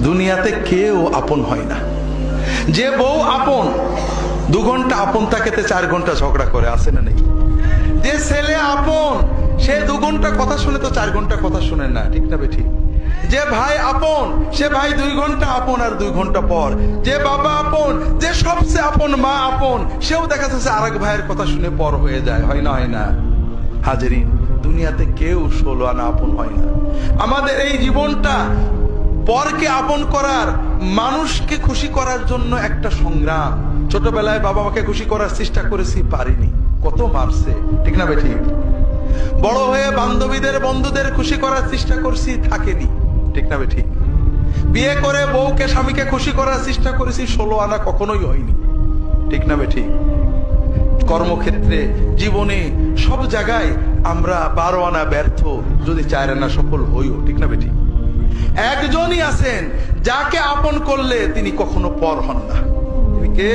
দুনিয়াতে কেউ আপন হয় না। যে বউ আপন 2 ঘন্টা আপন থাকেতে 4 ঘন্টা ঝগড়া করে, আছে না নেই? যে ছেলে আপন সে 2 ঘন্টা কথা শুনে তো 4 ঘন্টা কথা শুনে না, ঠিক না বেঠিক? যে ভাই আপন সে ভাই 2 ঘন্টা আপন আর 2 ঘন্টা পর। যে বাবা আপন, যে সবচেয়ে আপন মা আপন, সেও দেখা যাচ্ছে আরেক ভাইয়ের কথা শুনে পর হয়ে যায়, হয় না? হয় না হাজেরিন? দুনিয়াতে কেউ 16 আনা আপন হয় না। আমাদের এই জীবনটা পরকে আপন করার, মানুষকে খুশি করার জন্য একটা সংগ্রাম। ছোটবেলায় বাবা মাকে খুশি করার চেষ্টা করেছি, পারিনি, কত মারছে, ঠিক না বেঠিক? বড় হয়ে বান্ধবীদের বন্ধুদের খুশি করার চেষ্টা করছি, থাকেনি, ঠিক না বেঠিক? বিয়ে করে বউকে স্বামীকে খুশি করার চেষ্টা করেছি, 16 আনা কখনোই হয়নি, ঠিক না বেঠিক? কর্মক্ষেত্রে, জীবনে, সব জায়গায় আমরা 12 আনা ব্যর্থ, যদি 4 আনা সফল হইও, ঠিক না বেঠিক? একজনই আছেন যাকে আপন করলে তিনি কখনো পর হন না। তিনি কে?